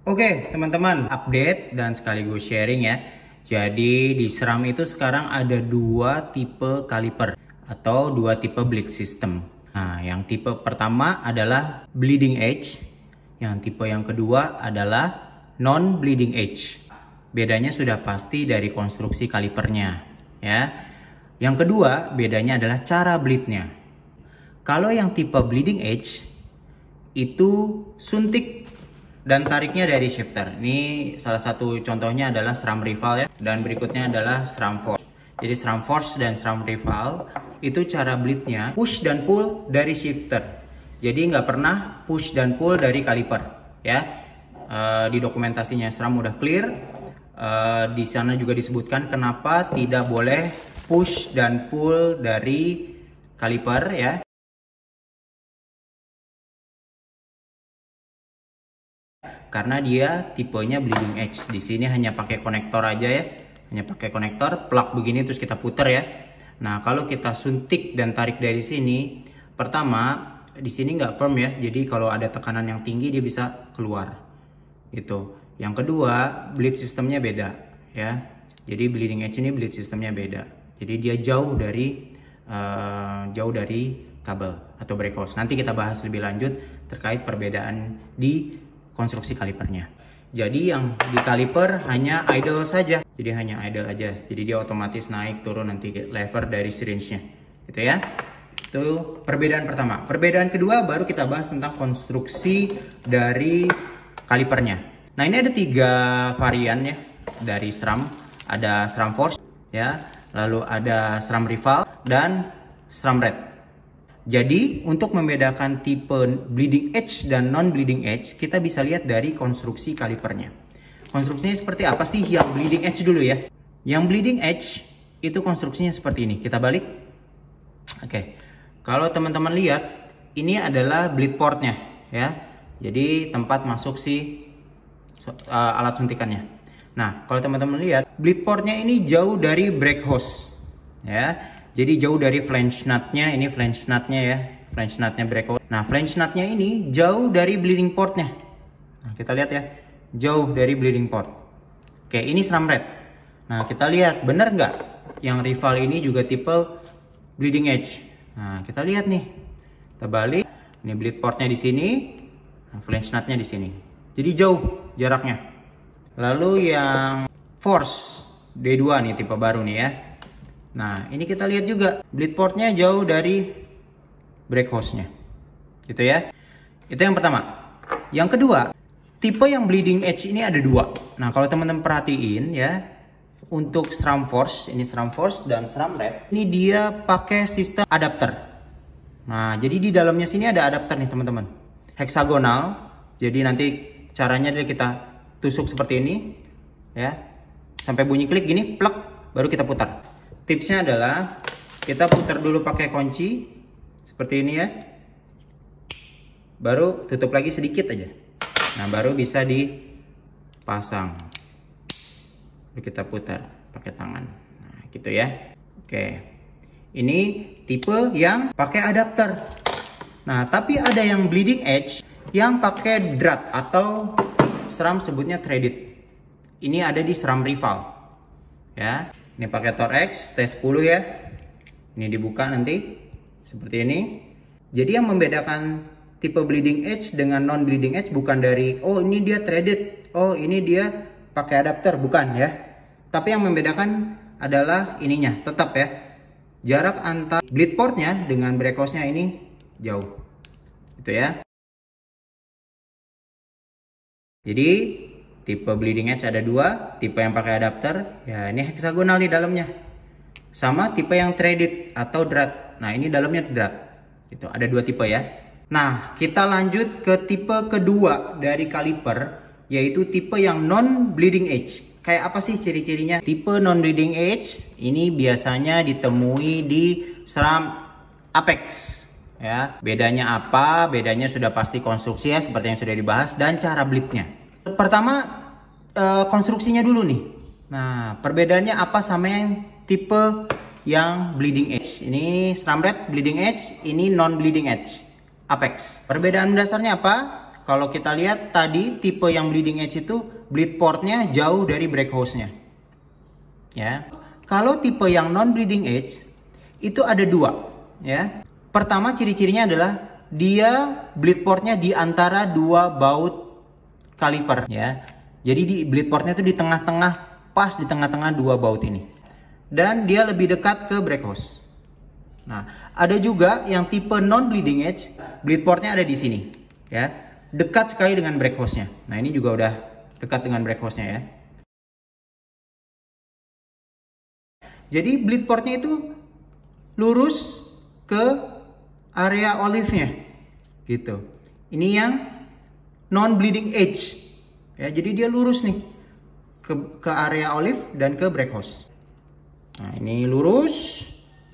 Oke, teman-teman, update dan sekaligus sharing ya. Jadi di SRAM itu sekarang ada dua tipe kaliper atau dua tipe bleed system. Nah, yang tipe pertama adalah bleeding edge, yang tipe yang kedua adalah non bleeding edge. Bedanya sudah pasti dari konstruksi kalipernya ya. Yang kedua, bedanya adalah cara bleednya. Kalau yang tipe bleeding edge itu suntik dan tariknya dari shifter. Ini salah satu contohnya adalah SRAM Rival ya. Dan berikutnya adalah SRAM Force. Jadi SRAM Force dan SRAM Rival itu cara bleednya push dan pull dari shifter. Jadi nggak pernah push dan pull dari kaliper ya. Di dokumentasinya SRAM udah clear. Di sana juga disebutkan kenapa tidak boleh push dan pull dari kaliper ya. Karena dia tipenya bleeding edge. Di sini hanya pakai konektor aja ya. Hanya pakai konektor, plug begini terus kita putar ya. Nah, kalau kita suntik dan tarik dari sini, pertama di sini nggak firm ya. Jadi kalau ada tekanan yang tinggi dia bisa keluar. Gitu. Yang kedua, bleed sistemnya beda ya. Jadi bleeding edge ini bleed sistemnya beda. Jadi dia jauh dari kabel atau brake hose. Nanti kita bahas lebih lanjut terkait perbedaan di konstruksi kalipernya. Jadi yang di kaliper hanya idle saja. Jadi hanya idle aja. Jadi dia otomatis naik turun nanti lever dari syringe-nya. Gitu ya. Itu perbedaan pertama. Perbedaan kedua baru kita bahas tentang konstruksi dari kalipernya. Nah, ini ada 3 varian ya dari SRAM. Ada SRAM Force ya, lalu ada SRAM Rival dan SRAM Red. Jadi untuk membedakan tipe bleeding edge dan non bleeding edge, kita bisa lihat dari konstruksi kalipernya. Konstruksinya seperti apa sih yang bleeding edge dulu ya? Yang bleeding edge itu konstruksinya seperti ini. Kita balik. Oke. Kalau teman-teman lihat, ini adalah bleed portnya ya. Jadi tempat masuk si alat suntikannya. Nah, kalau teman-teman lihat, bleed portnya ini jauh dari brake hose ya. Jadi jauh dari flange nutnya, ini flange nutnya ya, flange nutnya brake hose. Nah, flange nutnya ini jauh dari bleeding portnya. Nah, kita lihat ya, jauh dari bleeding port. Oke, ini SRAM Red. Nah, kita lihat benar nggak yang Rival ini juga tipe bleeding edge. Nah, kita lihat nih, kita balik. Ini bleed portnya di sini, nah, flange nutnya di sini. Jadi jauh jaraknya. Lalu yang Force D2 nih tipe baru nih ya. Nah, ini kita lihat juga bleed portnya jauh dari brake hose-nya. Gitu ya. Itu yang pertama. Yang kedua, tipe yang bleeding edge ini ada 2. Nah, kalau teman-teman perhatiin ya, untuk SRAM Force, ini SRAM Force dan SRAM Red, ini dia pakai sistem adapter. Nah, jadi di dalamnya sini ada adapter nih teman-teman. Heksagonal. Jadi nanti caranya kita tusuk seperti ini ya. Sampai bunyi klik gini, plug, baru kita putar. Tipsnya adalah kita putar dulu pakai kunci seperti ini ya. Baru tutup lagi sedikit aja. Nah, baru bisa dipasang. Baru kita putar pakai tangan. Nah, gitu ya. Oke. Ini tipe yang pakai adapter. Nah, tapi ada yang bleeding edge yang pakai drat atau SRAM sebutnya threaded. Ini ada di SRAM Rival. Ya. Ini pakai Torx T10 ya. Ini dibuka nanti seperti ini. Jadi yang membedakan tipe bleeding edge dengan non bleeding edge bukan dari oh ini dia threaded, oh ini dia pakai adapter, bukan ya. Tapi yang membedakan adalah ininya, tetap ya. Jarak antar bleed portnya dengan brake hose-nya ini jauh. Itu ya. Jadi tipe bleeding edge ada 2, tipe yang pakai adapter, ya ini heksagonal di dalamnya. Sama tipe yang threaded atau drat. Nah, ini dalamnya drat. Itu ada 2 tipe ya. Nah, kita lanjut ke tipe kedua dari kaliper, yaitu tipe yang non bleeding edge. Kayak apa sih ciri-cirinya? Tipe non bleeding edge ini biasanya ditemui di SRAM Apex. Ya, bedanya apa? Bedanya sudah pasti konstruksi ya, seperti yang sudah dibahas, dan cara bleednya. Pertama konstruksinya dulu nih. Nah, perbedaannya apa sama yang tipe yang bleeding edge? Ini SRAM Red bleeding edge, ini non bleeding edge Apex. Perbedaan dasarnya apa? kalau kita lihat tadi tipe yang bleeding edge itu bleed portnya jauh dari brake hose-nya. Ya. Kalau tipe yang non bleeding edge itu ada dua, ya. Pertama ciri-cirinya adalah dia bleed portnya di antara dua baut kaliper, ya. Jadi di bleed portnya itu di tengah-tengah, pas di tengah-tengah dua baut ini. Dan dia lebih dekat ke brake hose. Nah, ada juga yang tipe non bleeding edge, bleed portnya ada di sini, ya. Dekat sekali dengan brake hose-nya. Nah, ini juga udah dekat dengan brake hose-nya, ya. Jadi bleed portnya itu lurus ke area olive-nya, gitu. Ini yang non bleeding edge, ya. Jadi dia lurus nih ke area olive dan ke brake hose. Nah, ini lurus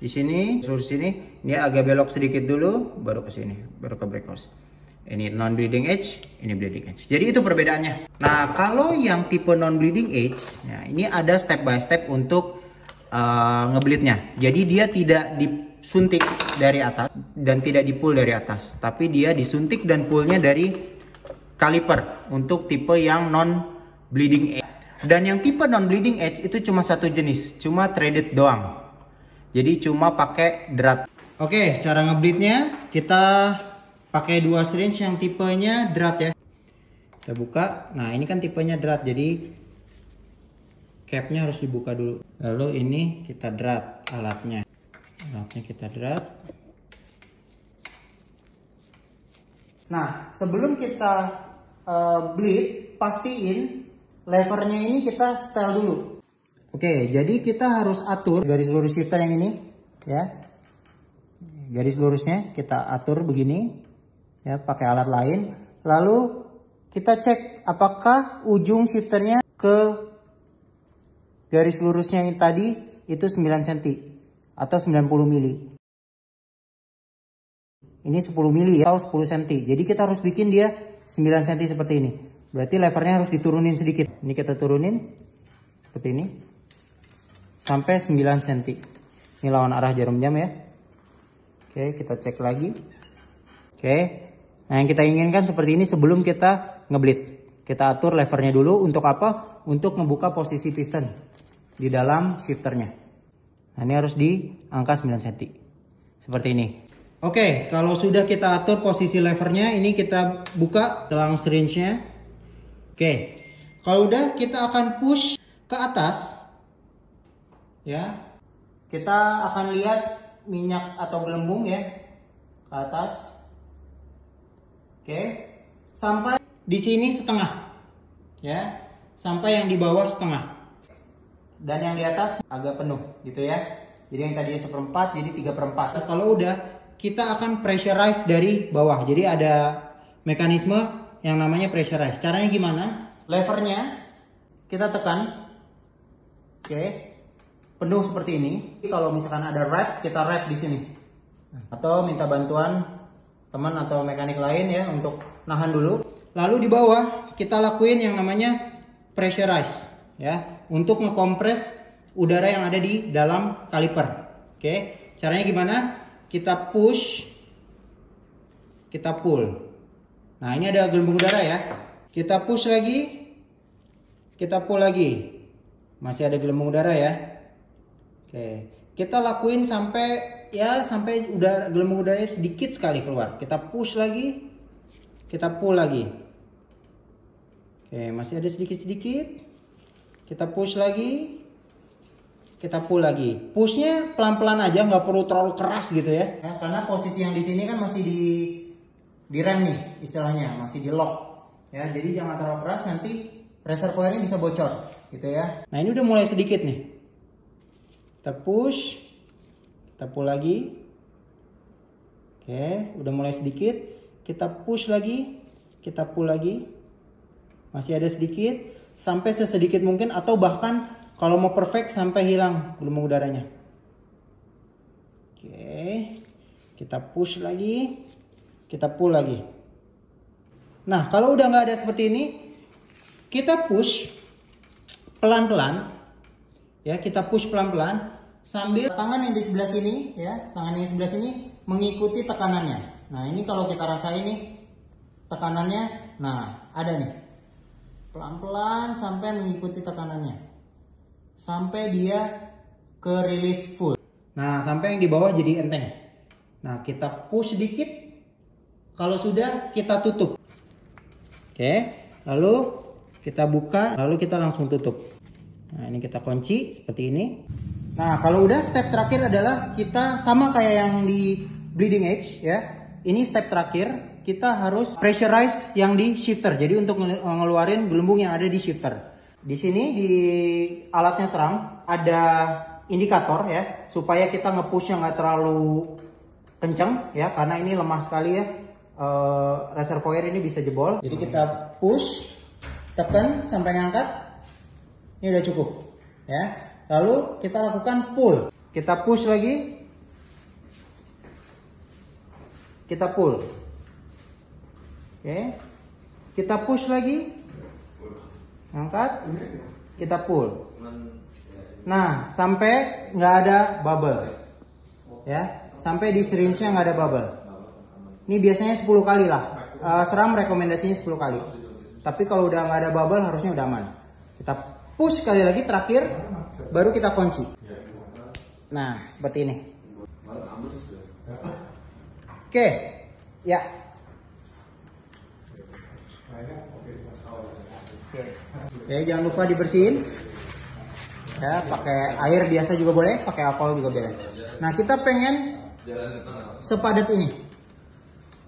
di sini, lurus sini. Dia agak belok sedikit dulu, baru ke sini, baru ke brake hose. Ini non bleeding edge, ini bleeding edge. Jadi itu perbedaannya. Nah, kalau yang tipe non bleeding edge, ya, ini ada step by step untuk ngebleednya. Jadi dia tidak disuntik dari atas dan tidak dipul dari atas, tapi dia disuntik dan pulnya dari kaliper untuk tipe yang non bleeding edge. Dan yang tipe non bleeding edge itu cuma satu jenis, cuma threaded doang. Jadi cuma pakai drat. Oke, cara ngebleednya kita pakai dua syringe yang tipenya drat, ya. Kita buka. Nah, ini kan tipenya drat, jadi capnya harus dibuka dulu. Lalu ini kita drat alatnya. Alatnya kita drat. Nah, sebelum kita bleed, pastiin levernya ini kita setel dulu. Oke, jadi kita harus atur garis lurus shifter yang ini, ya. Garis lurusnya kita atur begini, ya, pakai alat lain. Lalu kita cek apakah ujung shifternya ke garis lurusnya yang tadi itu 9 cm atau 90 mili. Ini 10 mili atau 10 cm. Jadi kita harus bikin dia 9 cm seperti ini. Berarti levernya harus diturunin sedikit. Ini kita turunin seperti ini sampai 9 cm. Ini lawan arah jarum jam, ya. Oke, kita cek lagi. Oke. Nah, yang kita inginkan seperti ini sebelum kita ngebleed. Kita atur levernya dulu untuk apa? Untuk ngebuka posisi piston di dalam shifternya. Nah, ini harus di angka 9 cm. Seperti ini. Oke, kalau sudah kita atur posisi levernya, ini kita buka telang syringe-nya. Oke. Kalau udah, kita akan push ke atas. Ya. Kita akan lihat minyak atau gelembung, ya, ke atas. Oke. Sampai di sini setengah. Ya. Sampai yang di bawah setengah. Dan yang di atas agak penuh, gitu, ya. Jadi yang tadinya 1/4 jadi 3/4. Kalau udah, kita akan pressurize dari bawah. Jadi ada mekanisme yang namanya pressurize. Caranya gimana? Levernya kita tekan. Oke. Penuh seperti ini. Kalau misalkan ada wrap, kita wrap di sini. Atau minta bantuan teman atau mekanik lain, ya, untuk nahan dulu. Lalu di bawah kita lakuin yang namanya pressurize, ya, untuk ngekompres udara yang ada di dalam kaliper. Oke, caranya gimana? Kita push, kita pull. Nah, ini ada gelembung udara, ya. Kita push lagi, kita pull lagi. Masih ada gelembung udara, ya. Oke, kita lakuin sampai, ya, sampai udara, gelembung udaranya sedikit sekali keluar. Kita push lagi, kita pull lagi. Oke, masih ada sedikit-sedikit. Kita push lagi, kita pull lagi. Pushnya pelan-pelan aja, nggak perlu terlalu keras, gitu, ya. Karena posisi yang di sini kan masih di rem nih, istilahnya masih di lock, ya. Jadi jangan terlalu keras, nanti reservoirnya bisa bocor, gitu, ya. Nah, ini udah mulai sedikit nih. Kita push, kita pull lagi. Oke, udah mulai sedikit. Kita push lagi, kita pull lagi. Masih ada sedikit, sampai sesedikit mungkin, atau bahkan kalau mau perfect sampai hilang gelembung udaranya. Oke, kita push lagi, kita pull lagi. Nah, kalau udah nggak ada seperti ini, kita push pelan-pelan, ya, kita push pelan-pelan sambil tangan yang di sebelah sini, ya, tangan yang di sebelah sini mengikuti tekanannya. Nah, ini kalau kita rasa ini tekanannya. Nah, ada nih. Pelan-pelan sampai mengikuti tekanannya. Sampai dia ke release full. Nah, sampai yang di bawah jadi enteng. Nah, kita push sedikit. Kalau sudah, kita tutup. Oke, lalu kita buka, lalu kita langsung tutup. Nah, ini kita kunci seperti ini. Nah, kalau udah, step terakhir adalah kita sama kayak yang di bleeding edge ya. Ini step terakhir, kita harus pressurize yang di shifter. Jadi untuk ngeluarin gelembung yang ada di shifter. Di sini di alatnya SRAM ada indikator ya, supaya kita nge-push yang nggak terlalu kencang ya, karena ini lemah sekali ya. Reservoir ini bisa jebol. Jadi kita push, tekan sampai ngangkat. Ini udah cukup ya. Lalu kita lakukan pull. Kita push lagi. Kita pull. Oke. Kita push lagi. Angkat. Kita pull. Nah, sampai nggak ada bubble. Ya, sampai di syringe-nya nggak ada bubble. Ini biasanya 10 kali lah. SRAM rekomendasinya 10 kali. Tapi kalau udah nggak ada bubble harusnya udah aman. Kita push sekali lagi terakhir, baru kita kunci. Nah, seperti ini. Oke, ya. Oke, jangan lupa dibersihin. Ya, pakai air biasa juga boleh, pakai alkohol juga boleh. Nah, kita pengen sepadat ini.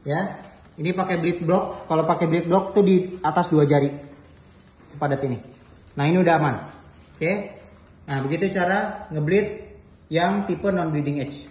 Ya, ini pakai bleed block. Kalau pakai bleed block tuh di atas 2 jari. Sepadat ini. Nah, ini udah aman. Oke. Nah, begitu cara ngebleed yang tipe non bleeding edge.